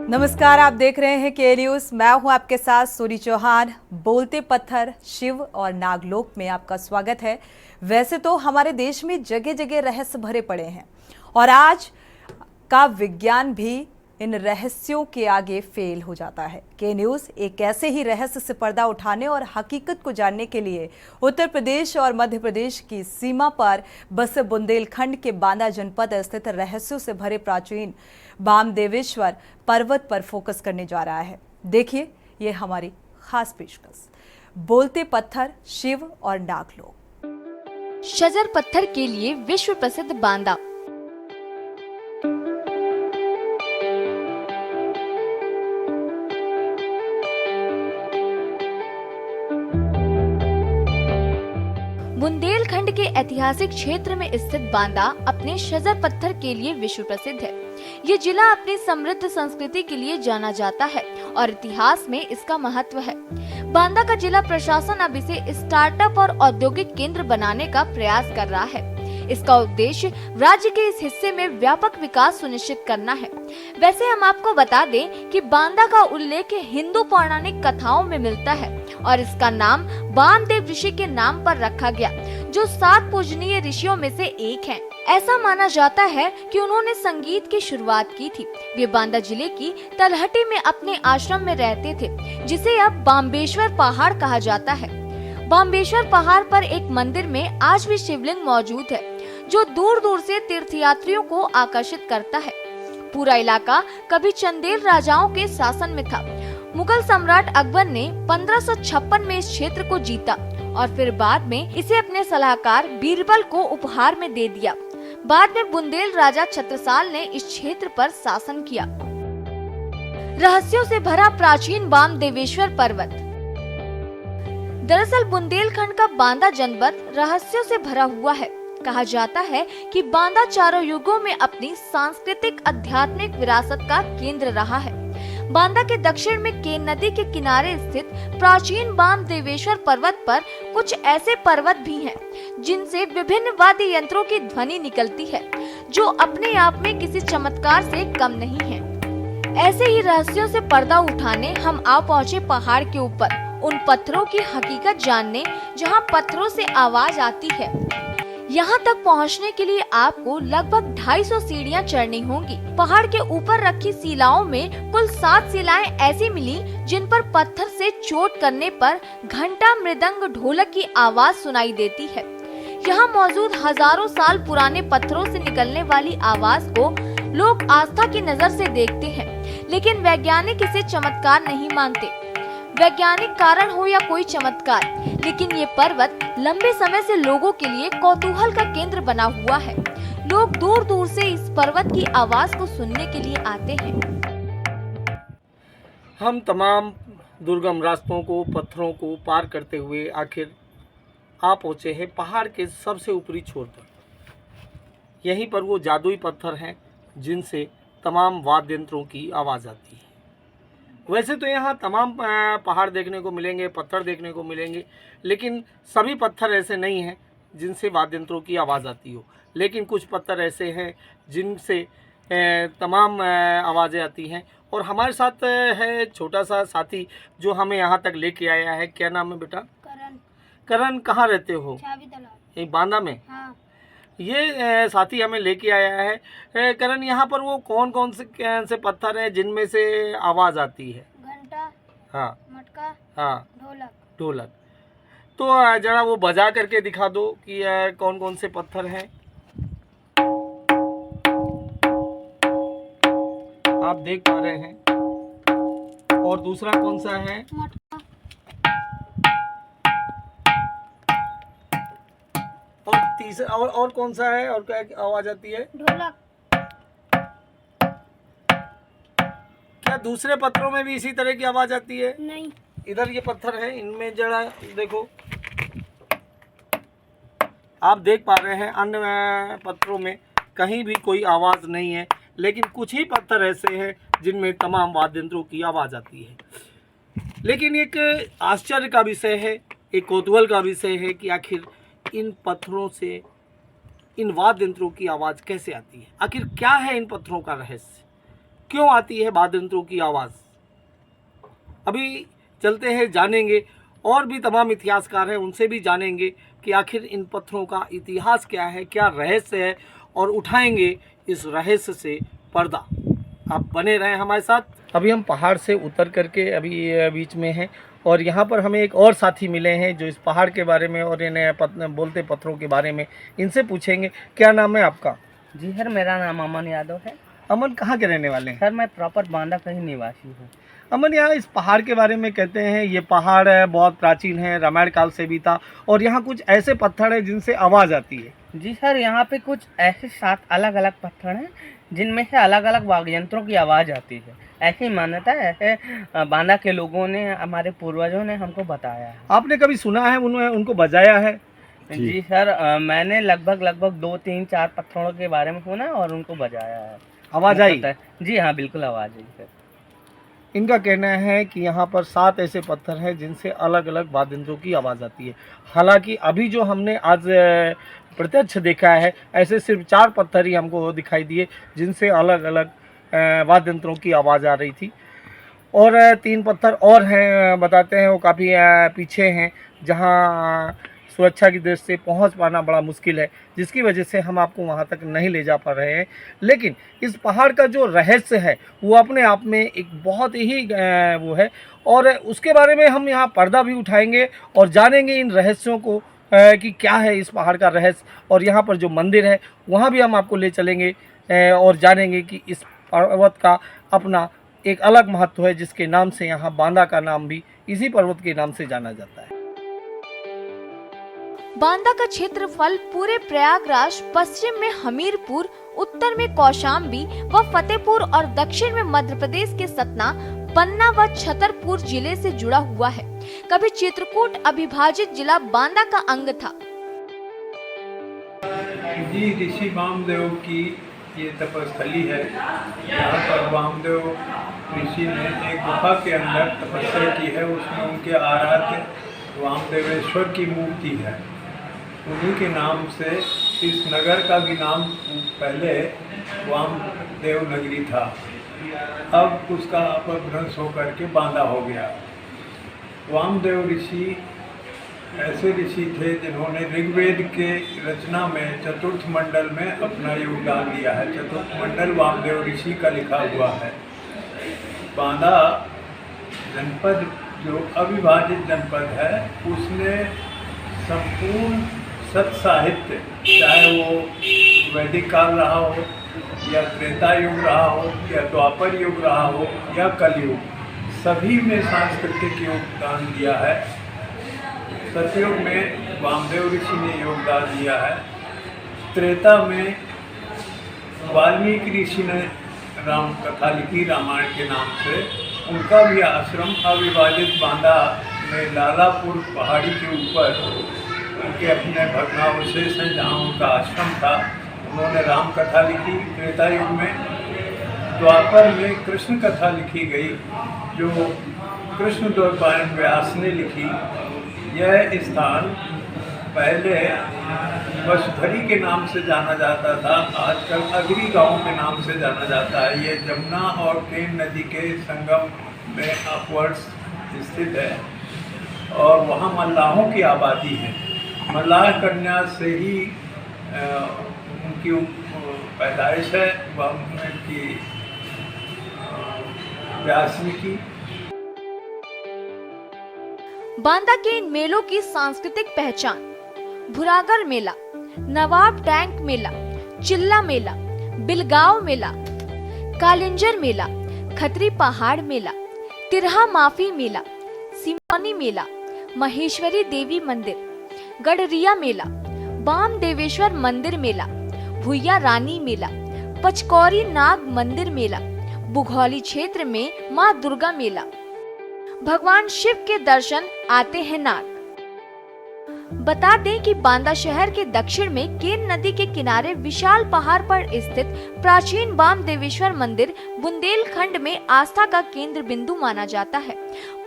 नमस्कार, आप देख रहे हैं के न्यूज। मैं हूं आपके साथ सूरी चौहान। बोलते पत्थर, शिव और नागलोक में आपका स्वागत है। वैसे तो हमारे देश में जगह जगह रहस्य भरे पड़े हैं और आज का विज्ञान भी इन रहस्यों के आगे फेल हो जाता है। के न्यूज एक ऐसे ही रहस्य से पर्दा उठाने और हकीकत को जानने के लिए उत्तर प्रदेश और मध्य प्रदेश की सीमा पर बसे बुंदेलखंड के बांदा जनपद स्थित रहस्यों से भरे प्राचीन बामदेवेश्वर पर्वत पर फोकस करने जा रहा है। देखिए ये हमारी खास पेशकश, बोलते पत्थर, शिव और नागलोक। शजर पत्थर के लिए विश्व प्रसिद्ध बांदा। बुंदेलखंड के ऐतिहासिक क्षेत्र में स्थित बांदा अपने शजर पत्थर के लिए विश्व प्रसिद्ध है। ये जिला अपनी समृद्ध संस्कृति के लिए जाना जाता है और इतिहास में इसका महत्व है। बांदा का जिला प्रशासन अब इसे स्टार्टअप और औद्योगिक केंद्र बनाने का प्रयास कर रहा है। इसका उद्देश्य राज्य के इस हिस्से में व्यापक विकास सुनिश्चित करना है। वैसे हम आपको बता दें कि बांदा का उल्लेख हिंदू पौराणिक कथाओं में मिलता है और इसका नाम वामदेव ऋषि के नाम पर रखा गया, जो 7 पूजनीय ऋषियों में से एक हैं। ऐसा माना जाता है कि उन्होंने संगीत की शुरुआत की थी। वे बांदा जिले की तलहटी में अपने आश्रम में रहते थे, जिसे अब बाम्बेश्वर पहाड़ कहा जाता है। बाम्बेश्वर पहाड़ पर एक मंदिर में आज भी शिवलिंग मौजूद है, जो दूर दूर से तीर्थयात्रियों को आकर्षित करता है। पूरा इलाका कभी चंदेल राजाओं के शासन में था। मुगल सम्राट अकबर ने 1556 में इस क्षेत्र को जीता और फिर बाद में इसे अपने सलाहकार बीरबल को उपहार में दे दिया। बाद में बुंदेल राजा छत्रसाल ने इस क्षेत्र पर शासन किया। रहस्यों से भरा प्राचीन बामदेवेश्वर पर्वत। दरअसल बुंदेलखंड का बांदा जनपद रहस्यों से भरा हुआ है। कहा जाता है कि बांदा चारों युगों में अपनी सांस्कृतिक आध्यात्मिक विरासत का केंद्र रहा है। बांदा के दक्षिण में केन नदी के किनारे स्थित प्राचीन बामदेवेश्वर पर्वत पर कुछ ऐसे पर्वत भी हैं, जिनसे विभिन्न वाद्य यंत्रों की ध्वनि निकलती है, जो अपने आप में किसी चमत्कार से कम नहीं है। ऐसे ही रहस्यों से पर्दा उठाने हम आ पहुँचे पहाड़ के ऊपर, उन पत्थरों की हकीकत जानने जहाँ पत्थरों से आवाज आती है। यहाँ तक पहुँचने के लिए आपको लगभग 250 सीढ़ियाँ चढ़नी होंगी। पहाड़ के ऊपर रखी शिलाओं में कुल 7 शिलाएं ऐसी मिली, जिन पर पत्थर से चोट करने पर घंटा, मृदंग, ढोलक की आवाज सुनाई देती है। यहाँ मौजूद हजारों साल पुराने पत्थरों से निकलने वाली आवाज को लोग आस्था की नजर से देखते हैं, लेकिन वैज्ञानिक इसे चमत्कार नहीं मानते। वैज्ञानिक कारण हो या कोई चमत्कार, लेकिन ये पर्वत लंबे समय से लोगों के लिए कौतूहल का केंद्र बना हुआ है। लोग दूर दूर से इस पर्वत की आवाज को सुनने के लिए आते हैं। हम तमाम दुर्गम रास्तों को, पत्थरों को पार करते हुए आखिर आ पहुँचे हैं पहाड़ के सबसे ऊपरी छोर पर। यहीं पर वो जादुई पत्थर हैं जिनसे तमाम वाद्य यंत्रों की आवाज़ आती है। वैसे तो यहाँ तमाम पहाड़ देखने को मिलेंगे, पत्थर देखने को मिलेंगे, लेकिन सभी पत्थर ऐसे नहीं हैं जिनसे वाद्य यंत्रों की आवाज़ आती हो। लेकिन कुछ पत्थर ऐसे हैं जिनसे तमाम आवाज़ें आती हैं। और हमारे साथ है छोटा सा साथी जो हमें यहाँ तक लेके आया है। क्या नाम है बेटा? करण। करण, कहाँ रहते हो? चाबी तालाब। यही बांदा में? हाँ। ये साथी हमें लेके आया है। करण, यहाँ पर वो कौन कौन से पत्थर हैं जिनमें से आवाज़ आती है? घंटा, हाँ, मटका, हाँ, ढोलक। ढोलक। तो जरा वो बजा करके दिखा दो कि कौन कौन से पत्थर हैं। आप देख पा रहे हैं। और दूसरा कौन सा है? मटका। और तीसरा और कौन सा है? और क्या आवाज आती है? ढोलक। क्या दूसरे पत्थरों में भी इसी तरह की आवाज आती है? नहीं। इधर ये पत्थर है, इनमें जरा देखो, आप देख पा रहे हैं अन्य पत्थरों में कहीं भी कोई आवाज़ नहीं है, लेकिन कुछ ही पत्थर ऐसे हैं जिनमें तमाम वाद्य यंत्रों की आवाज़ आती है। लेकिन एक आश्चर्य का विषय है, एक कौतूहल का विषय है कि आखिर इन पत्थरों से इन वाद्य यंत्रों की आवाज़ कैसे आती है। आखिर क्या है इन पत्थरों का रहस्य? क्यों आती है वाद्य यंत्रों की आवाज़? अभी चलते हैं, जानेंगे। और भी तमाम इतिहासकार हैं, उनसे भी जानेंगे कि आखिर इन पत्थरों का इतिहास क्या है, क्या रहस्य है, और उठाएंगे इस रहस्य से पर्दा। आप बने रहें हमारे साथ। अभी हम पहाड़ से उतर करके अभी बीच में हैं और यहाँ पर हमें एक और साथी मिले हैं जो इस पहाड़ के बारे में और इन बोलते पत्थरों के बारे में इनसे पूछेंगे। क्या नाम है आपका? जी सर, मेरा नाम अमन यादव है। अमन कहाँ के रहने वाले हैं? सर मैं प्रॉपर बांदा का ही निवासी हूँ। अमन, यहाँ इस पहाड़ के बारे में कहते हैं ये पहाड़ है बहुत प्राचीन है, रामायण काल से भी था, और यहाँ कुछ ऐसे पत्थर हैं जिनसे आवाज़ आती है। जी सर, यहाँ पे कुछ ऐसे 7 अलग अलग पत्थर हैं जिनमें से अलग अलग वाद्य यंत्रों की आवाज़ आती है। ऐसी मान्यता है, ऐसे बांदा के लोगों ने, हमारे पूर्वजों ने हमको बताया है। आपने कभी सुना है उनको बजाया है? जी सर, मैंने लगभग 2, 3, 4 पत्थरों के बारे में सुना और उनको बजाया है। आवाज़ आई? जी हाँ, बिल्कुल आवाज़ आई सर। इनका कहना है कि यहाँ पर 7 ऐसे पत्थर हैं जिनसे अलग अलग वाद्य यंत्रों की आवाज़ आती है। हालांकि अभी जो हमने आज प्रत्यक्ष देखा है, ऐसे सिर्फ 4 पत्थर ही हमको दिखाई दिए जिनसे अलग अलग वाद्य यंत्रों की आवाज़ आ रही थी। और 3 पत्थर और हैं, बताते हैं वो काफ़ी पीछे हैं, जहाँ सुरक्षा की दृष्टि से पहुंच पाना बड़ा मुश्किल है, जिसकी वजह से हम आपको वहां तक नहीं ले जा पा रहे हैं। लेकिन इस पहाड़ का जो रहस्य है वो अपने आप में एक बहुत ही वो है, और उसके बारे में हम यहाँ पर्दा भी उठाएंगे और जानेंगे इन रहस्यों को कि क्या है इस पहाड़ का रहस्य। और यहाँ पर जो मंदिर है वहाँ भी हम आपको ले चलेंगे और जानेंगे कि इस पर्वत का अपना एक अलग महत्व है, जिसके नाम से यहाँ बांदा का नाम भी इसी पर्वत के नाम से जाना जाता है। बांदा का क्षेत्रफल पूरे प्रयागराज, पश्चिम में हमीरपुर, उत्तर में कौशाम्बी व फतेहपुर और दक्षिण में मध्य प्रदेश के सतना, पन्ना व छतरपुर जिले से जुड़ा हुआ है। कभी चित्रकूट अविभाजित जिला बांदा का अंग था। जी, ऋषि वामदेव की ये तपस्थली है। यहाँ पर वामदेव ऋषि ने एक गुफा के अंदर तपस्या की है। उसमें उनके आराध्य वामदेवेश्वर की मूर्ति है। उन्हीं के नाम से इस नगर का भी नाम पहले वामदेव नगरी था, अब उसका अपभ्रंश होकर के बांदा हो गया। वामदेव ऋषि ऐसे ऋषि थे जिन्होंने ऋग्वेद के रचना में चतुर्थ मंडल में अपना योगदान दिया है। चतुर्थ मंडल वामदेव ऋषि का लिखा हुआ है। बांदा जनपद जो अविभाजित जनपद है, उसने संपूर्ण सत साहित्य, चाहे वो वैदिक काल रहा हो या त्रेता युग रहा हो या द्वापर युग रहा हो या कलयुग, सभी में सांस्कृतिक योगदान दिया है। सतयुग में वामदेव ऋषि ने योगदान दिया है। त्रेता में वाल्मीकि ऋषि ने राम कथा लिखी रामायण के नाम से। उनका भी आश्रम अविभाजित बांदा में लालापुर पहाड़ी के ऊपर उनके अपने भग्नावशेष हैं, जहाँ उनका आश्रम था। उन्होंने राम कथा लिखी त्रेता युग में। द्वापर में कृष्ण कथा लिखी गई, जो कृष्ण द्वैपायन व्यास ने लिखी। यह स्थान पहले वसुधरी के नाम से जाना जाता था, आजकल अगरी गांव के नाम से जाना जाता है। ये जमुना और केन नदी के संगम में अपवर्ड्स स्थित है और वहाँ मल्लाहों की आबादी है। मल्लाह कन्या से ही उनकी पैदाइश है, वह उनकी व्यासनी की। बांदा के इन मेलों की सांस्कृतिक पहचान: भुरागर मेला, नवाब टैंक मेला, चिल्ला मेला, बिलगांव मेला, कालिंजर मेला, खत्री पहाड़ मेला, तिरहा माफी मेला, सिमोनी मेला, महेश्वरी देवी मंदिर, गडरिया मेला, बाम देवेश्वर मंदिर मेला, भुइया रानी मेला, पचकौरी नाग मंदिर मेला, बुघौली क्षेत्र में माँ दुर्गा मेला। भगवान शिव के दर्शन आते हैं नाग। बता दें कि बांदा शहर के दक्षिण में केन नदी के किनारे विशाल पहाड़ पर स्थित प्राचीन बाम देवेश्वर मंदिर बुंदेलखंड में आस्था का केंद्र बिंदु माना जाता है।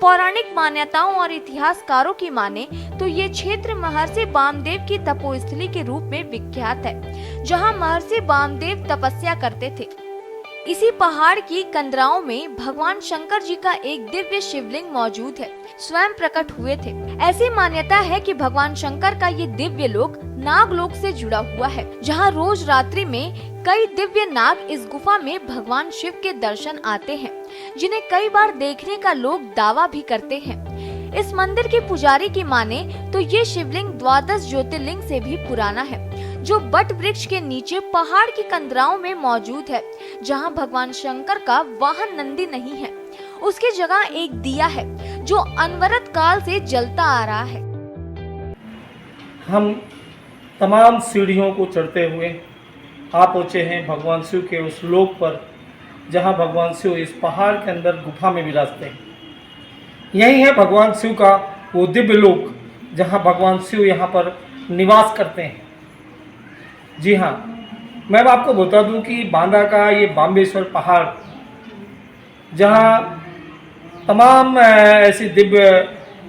पौराणिक मान्यताओं और इतिहासकारों की माने तो ये क्षेत्र महर्षि वामदेव की तपोस्थली के रूप में विख्यात है, जहां महर्षि वामदेव तपस्या करते थे। इसी पहाड़ की कंदराओं में भगवान शंकर जी का एक दिव्य शिवलिंग मौजूद है, स्वयं प्रकट हुए थे। ऐसी मान्यता है कि भगवान शंकर का ये दिव्य लोक नागलोक से जुड़ा हुआ है, जहां रोज रात्रि में कई दिव्य नाग इस गुफा में भगवान शिव के दर्शन आते हैं, जिन्हें कई बार देखने का लोग दावा भी करते हैं। इस मंदिर के पुजारी की माने तो ये शिवलिंग 12 ज्योतिर्लिंग से भी पुराना है, जो बट वृक्ष के नीचे पहाड़ की कंदराओं में मौजूद है, जहां भगवान शंकर का वाहन नंदी नहीं है। उसकी जगह एक दिया है जो अनवरत काल से जलता आ रहा है। हम तमाम सीढ़ियों को चढ़ते हुए आ पहुँचे हैं भगवान शिव के उस लोक पर, जहां भगवान शिव इस पहाड़ के अंदर गुफा में विराजते हैं। यही है भगवान शिव का वो दिव्य लोक, जहां भगवान शिव यहाँ पर निवास करते हैं। जी हाँ, मैं आपको बता दूं कि बांदा का ये बाम्बेश्वर पहाड़, जहाँ तमाम ऐसी दिव्य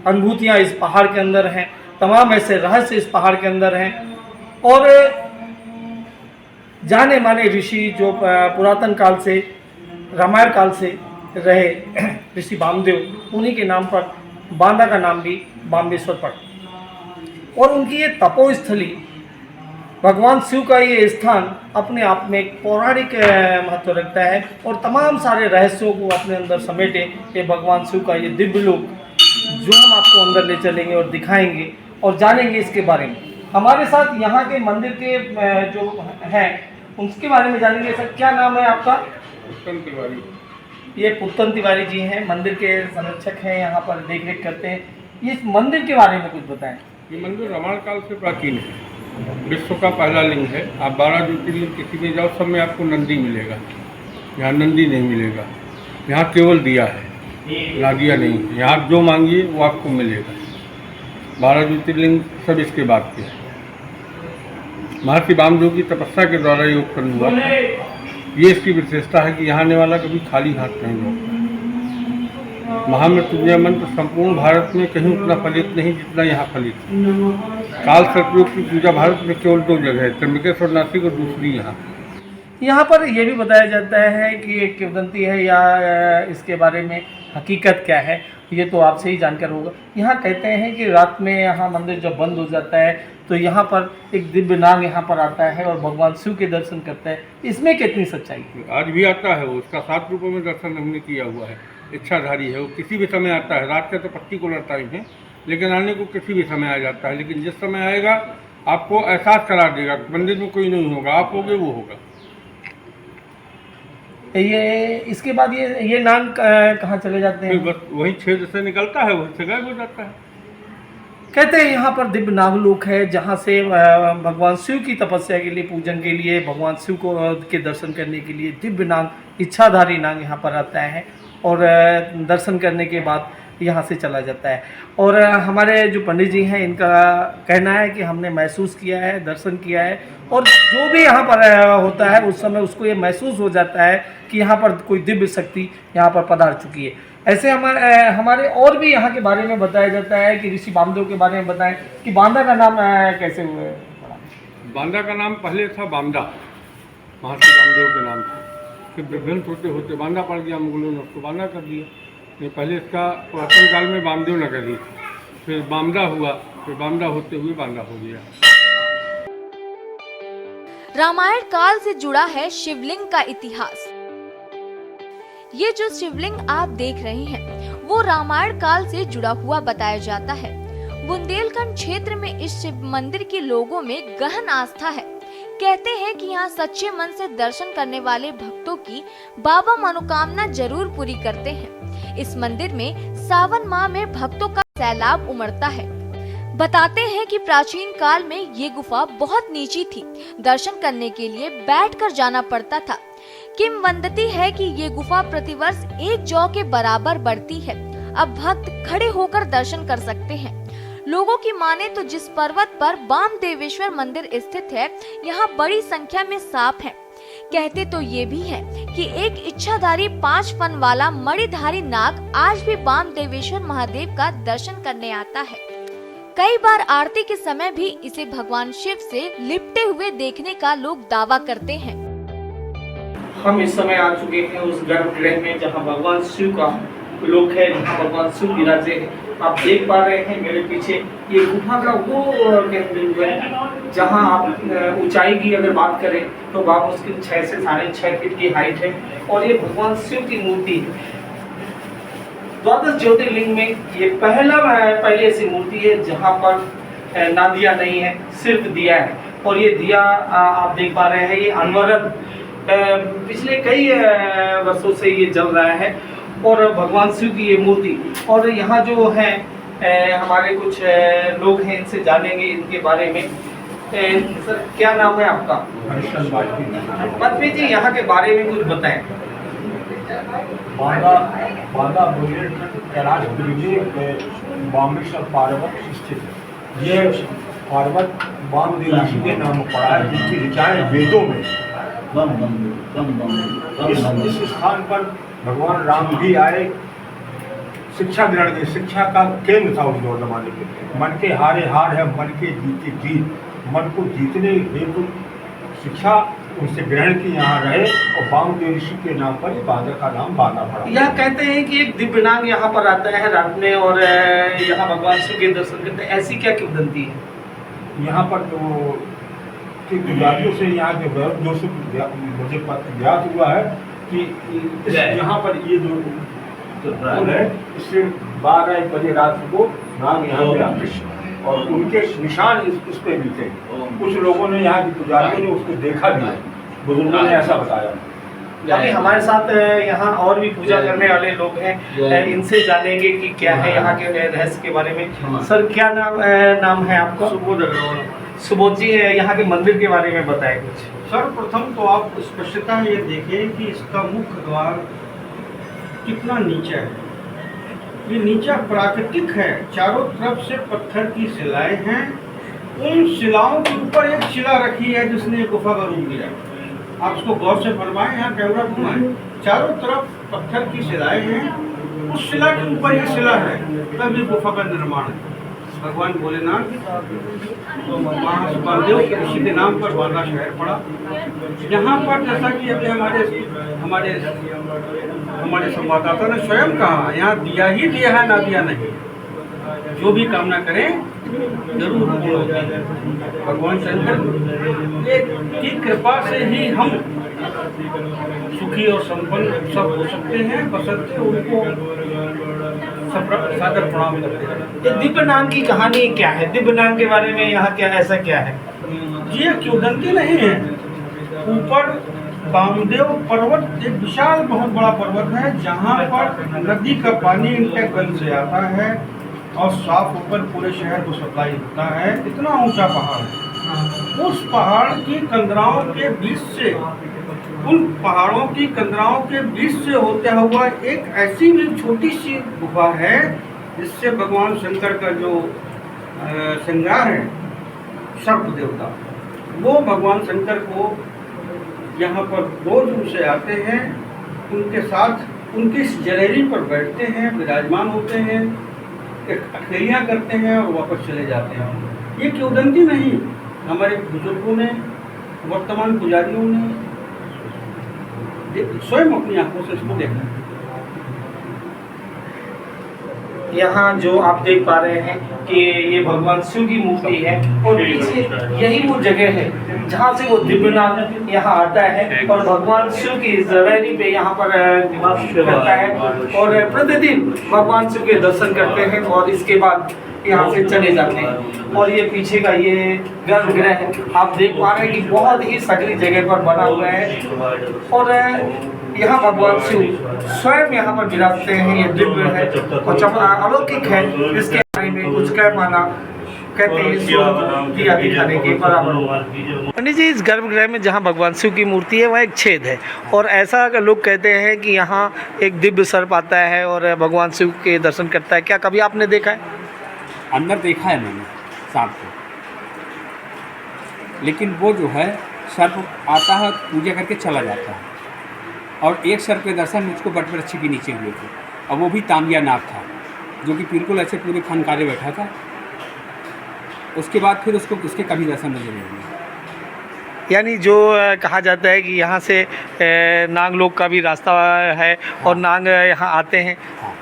अनुभूतियाँ इस पहाड़ के अंदर हैं, तमाम ऐसे रहस्य इस पहाड़ के अंदर हैं, और जाने माने ऋषि जो पुरातन काल से, रामायण काल से रहे ऋषि वामदेव, उन्हीं के नाम पर बांदा का नाम भी बाम्बेश्वर पड़ा। और उनकी ये तपोस्थली, भगवान शिव का ये स्थान अपने आप में एक पौराणिक महत्व रखता है, और तमाम सारे रहस्यों को अपने अंदर समेटे ये भगवान शिव का ये दिव्य लोक, जो हम आपको अंदर ले चलेंगे और दिखाएंगे और जानेंगे इसके बारे में। हमारे साथ यहाँ के मंदिर के जो हैं उसके बारे में जानेंगे। सर, क्या नाम है आपका? पुत्तन तिवारी। ये पुत्तन तिवारी जी हैं, मंदिर के संरक्षक हैं, यहाँ पर देख रेख करते हैं। इस मंदिर के बारे में कुछ बताएं। ये मंदिर रामायण काल से प्राचीन है, विश्व का पहला लिंग है। आप 12 ज्योतिर्लिंग किसी में जाओ, सब में आपको नंदी मिलेगा, यहाँ नंदी नहीं मिलेगा। यहाँ केवल दिया है, नादिया नहीं। यहाँ जो मांगिए वो आपको मिलेगा। 12 ज्योतिर्लिंग सब इसके बाद के हैं। महर्षि वामदेव की तपस्या के द्वारा ये उत्पन्न हुआ। ये इसकी विशेषता है कि यहाँ आने वाला कभी खाली हाथ नहीं लौटता। महामृत्युंजय मंत्र संपूर्ण भारत में कहीं उतना फलित नहीं जितना यहाँ फलित है। काल सर्पयोग की पूजा भारत में केवल 2 जगह है, त्र्यंबकेश्वर नासिक और दूसरी यहाँ। यहाँ पर यह भी बताया जाता है कि एक किंवदंती है, या इसके बारे में हकीकत क्या है ये तो आपसे ही जानकर होगा। यहाँ कहते हैं कि रात में यहाँ मंदिर जब बंद हो जाता है तो यहाँ पर एक दिव्य नाग यहाँ पर आता है और भगवान शिव के दर्शन करता है। इसमें कितनी सच्चाई है? आज भी आता है वो, उसका 7 रूपों में दर्शन हमने किया हुआ है। इच्छाधारी है वो, किसी भी समय आता है। रात का तो पर्टिकुलर टाइम है, लेकिन आने को किसी भी समय आ जाता है। लेकिन जिस समय आएगा आपको एहसास करा देगा, मंदिर में कोई नहीं होगा, आप होगे वो होगा। ये इसके बाद ये नाग कहाँ चले जाते हैं? बस वही छेद से निकलता है, वहीं से गायब हो जाता है। कहते हैं यहाँ पर दिव्य नागलोक है, जहाँ से भगवान शिव की तपस्या के लिए, पूजन के लिए, भगवान शिव को के दर्शन करने के लिए दिव्य नाग, इच्छाधारी नाग यहाँ पर आता है और दर्शन करने के बाद यहाँ से चला जाता है। और हमारे जो पंडित जी हैं, इनका कहना है कि हमने महसूस किया है, दर्शन किया है, और जो भी यहाँ पर होता है उस समय उसको ये महसूस हो जाता है कि यहाँ पर कोई दिव्य शक्ति यहाँ पर पधार चुकी है। ऐसे हमारे और भी यहाँ के बारे में बताया जाता है कि ऋषि वामदेव के बारे में बताएं कि बांदा का नाम कैसे हुआ? बांदा का नाम पहले था बांदा, महर्षि वामदेव के नाम से। फिर विभिन्न होते होते बांदा पड़ गया, मुगलों ने उसको बांदा कर दिया। नहीं, पहले इसका पुरातन काल में वामदेव नगर ही थी, फिर बांदा हुआ, फिर बांदा होते हुए बांदा हो गया। रामायण काल से जुड़ा है शिवलिंग का इतिहास। ये जो शिवलिंग आप देख रहे हैं वो रामायण काल से जुड़ा हुआ बताया जाता है। बुंदेलखंड क्षेत्र में इस शिव मंदिर के लोगों में गहन आस्था है। कहते हैं कि यहाँ सच्चे मन से दर्शन करने वाले भक्तों की बाबा मनोकामना जरूर पूरी करते हैं। इस मंदिर में सावन माह में भक्तों का सैलाब उमड़ता है। बताते हैं कि प्राचीन काल में ये गुफा बहुत नीची थी, दर्शन करने के लिए बैठकर जाना पड़ता था। किंवदंती है कि ये गुफा प्रतिवर्ष 1 जौ के बराबर बढ़ती है। अब भक्त खड़े होकर दर्शन कर सकते हैं। लोगों की माने तो जिस पर्वत पर बामदेवेश्वर मंदिर स्थित है, यहाँ बड़ी संख्या में सांप हैं। कहते तो ये भी है कि एक इच्छाधारी 5 फन वाला मणिधारी नाग आज भी बामदेवेश्वर महादेव का दर्शन करने आता है। कई बार आरती के समय भी इसे भगवान शिव से लिपटे हुए देखने का लोग दावा करते हैं। हम इस समय आ चुके हैं उस गर्भगृह में जहाँ भगवान शिव का लोक है, जहाँ भगवान शिव विराजे हैं। आप देख पा रहे हैं मेरे पीछे ये गुफा का वो केंद्र है जहाँ आप ऊंचाई की अगर बात करें तो बाप उसकी 6 से 6.5 फीट की हाइट है और ये भगवान शिव की मूर्ति है। द्वादश ज्योतिर्लिंग में ये पहले ऐसी मूर्ति है जहाँ पर ना दिया नहीं है, सिर्फ दिया है। और ये दिया आप देख पा रहे हैं ये अनवरत पिछले कई वर्षों से ये जल रहा है और भगवान शिव की ये मूर्ति। और यहाँ जो है हमारे कुछ लोग हैं, इनसे जानेंगे इनके बारे में। सर क्या नाम है आपका? वाजपेयी जी, यहाँ के बारे में कुछ बताएं। बांदा बुंदेलखंड कैलाश गिरिजी बामेश्वर पार्वत स्थित है। ये पार्वत वामदेव ऋषि के नाम पड़ा है, जिनकी ऋचाएं वेदों में। इस स्थान पर भगवान राम भी आए, शिक्षा ग्रहण की शिक्षा का केंद्र था उस दौर जमाने के। मन के हारे हार है, मन के जीते जीत। मन को जीतने हेतु शिक्षा उनसे ग्रहण की यहाँ रहे और वामदेव ऋषि के नाम पर बांदा का नाम बांदा पड़ा। यह कहते हैं कि एक दिव्यनाग यहाँ पर आता है रात में और यहाँ भगवान शिव के दर्शन करते हैं, ऐसी क्या किंवदंती है? यहाँ पर जो पुजारियों से यहाँ जो मुझे ज्ञात हुआ है कि यहाँ पर ये जो है इससे 12 बजे रात को नाग यहाँ पे आते हैं और उनके निशान इस पे भी थे। कुछ लोगों ने यहाँ की पुजारियों ने उसको देखा भी है, बुजुर्गों ने ऐसा बताया। अभी हमारे साथ यहाँ और भी पूजा करने वाले लोग हैं, इनसे जानेंगे कि क्या है यहाँ के रहस्य के बारे में। सर क्या नाम है आपका? सुबोध अग्रवाल। सुबोध जी, यहाँ के मंदिर के बारे में बताएं कुछ। सर्वप्रथम तो आप स्पष्टता ये देखें कि इसका मुख्य द्वार कितना नीचा है। ये नीचा प्राकृतिक है, चारों तरफ से पत्थर की शिलाएं हैं। उन शिलाओं के ऊपर एक शिला रखी है जिसने गुफा का रूप दिया। आप उसको गौर से फरमाएं, यहाँ कैमरा घुमाएं। चारों तरफ पत्थर की शिलाएं हैं, उस शिला के ऊपर ये शिला है, तब ये गुफा का निर्माण है। भगवान भोलेनाथ तो महादेव ऋषि के नाम पर बांदा शहर पड़ा। यहाँ पर जैसा कि अभी हमारे संवाददाता ने स्वयं कहा, यहाँ दिया ही दिया है, ना दिया नहीं। जो भी कामना करें जरूर पूर्ण होगी। भगवान शंकर की कृपा से ही हम सुखी और संपन्न सब हो सकते हैं, बशर्ते उनको सादर प्रणाम करते हैं। ये दिव्य नाम की कहानी क्या है? दिव्य नाम के बारे में यहाँ क्या ऐसा क्या है? ये किंवदंती नहीं है। ऊपर वामदेव पर्वत एक विशाल बहुत बड़ा पर्वत है जहाँ पर नदी का पानी इनके गल से आता है और साफ होकर पूरे शहर को सप्लाई होता है। इतना ऊंचा पहाड़ है। उस पहाड़ की कंदराओं के बीच से, उन पहाड़ों की कंदराओं के बीच से होते हुआ एक ऐसी भी छोटी सी गुफा है जिससे भगवान शंकर का जो श्रृंगार है, सर्प देवता, वो भगवान शंकर को यहाँ पर रोज उनसे आते हैं, उनके साथ उनकी जलेरी पर बैठते हैं, विराजमान होते हैं, अखेलियाँ करते हैं और वापस चले जाते हैं। ये किंवदंती नहीं, हमारे बुजुर्गों ने, वर्तमान पुजारियों ने स्वयं अपनी आंखों से इसको देखा। यहाँ जो आप देख पा रहे हैं कि ये भगवान शिव की मूर्ति है और पीछे यही वो जगह है जहाँ से वो दिव्यनाथ यहाँ आता है और भगवान शिव की जवेरी पे यहाँ पर निवास करता है और प्रतिदिन भगवान शिव के दर्शन करते हैं और इसके बाद यहाँ से चले जाते हैं। और ये पीछे का ये गर्भगृह आप देख पा रहे हैं कि बहुत ही सकरी जगह पर बना हुआ है और यहाँ भगवान शिव स्वयं यहाँ पर विराजते हैं। ये दिव्य है और अलौकिक है, इसके बारे में कुछ कह पाना कहते हैं दिया दिखाने के बराबर। पंडित जी, इस गर्भगृह में जहाँ भगवान शिव की मूर्ति है वहाँ एक छेद है और ऐसा लोग कहते हैं कि यहाँ एक दिव्य सर्प आता है और भगवान शिव के दर्शन करता है। क्या कभी आपने देखा है? अंदर देखा है मैंने सांप को, लेकिन वो जो है सर्प आता है पूजा करके चला जाता है। और एक सर्प के दर्शन मुझको बटवृक्ष के नीचे हुए थे और वो भी तांबिया नाग था जो कि बिल्कुल ऐसे पूरे खनकारे बैठा था। उसके बाद फिर उसके कभी दर्शन नजर नहीं हुए। यानी जो कहा जाता है कि यहाँ से नागलोक का भी रास्ता है और नाग यहाँ आते हैं, हाँ।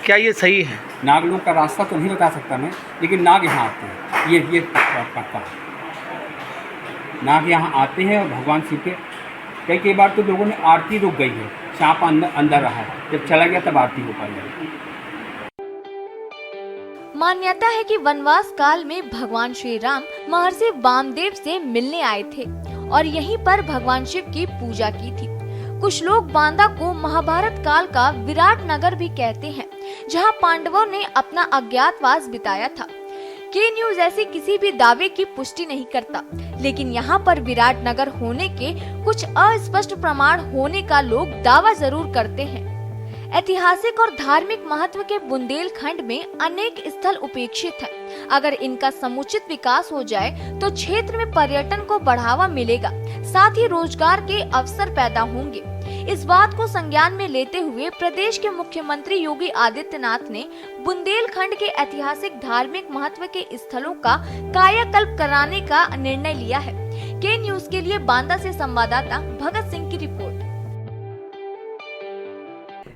क्या ये सही है? नागलोक का रास्ता तो नहीं बता सकता मैं, लेकिन नाग यहाँ आते हैं, ये पक्का है। नाग यहाँ आते हैं और भगवान शिव के कई बार तो लोगों ने आरती रुक गई है, सांप अंदर रहा है, जब चला गया तब आरती हो पाई। मान्यता है कि वनवास काल में भगवान श्री राम महर्षि वामदेव से मिलने आए थे और यहीं पर भगवान शिव की पूजा की थी। कुछ लोग बांदा को महाभारत काल का विराट नगर भी कहते हैं, जहां पांडवों ने अपना अज्ञातवास बिताया था। के न्यूज ऐसे किसी भी दावे की पुष्टि नहीं करता, लेकिन यहाँ पर विराट नगर होने के कुछ अस्पष्ट प्रमाण होने का लोग दावा जरूर करते हैं। ऐतिहासिक और धार्मिक महत्व के बुंदेलखंड में अनेक स्थल उपेक्षित हैं। अगर इनका समुचित विकास हो जाए तो क्षेत्र में पर्यटन को बढ़ावा मिलेगा, साथ ही रोजगार के अवसर पैदा होंगे। इस बात को संज्ञान में लेते हुए प्रदेश के मुख्यमंत्री योगी आदित्यनाथ ने बुंदेलखंड के ऐतिहासिक धार्मिक महत्व के स्थलों का कायाकल्प कराने का निर्णय लिया है। के न्यूज के लिए बांदा से संवाददाता भगत सिंह की रिपोर्ट।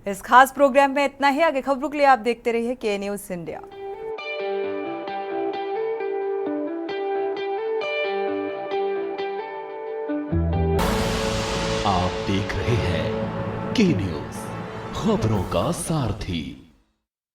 इस खास प्रोग्राम में इतना ही। आगे खबरों के लिए आप देखते रहिए के न्यूज इंडिया। आप देख रहे हैं के न्यूज, खबरों का सारथी।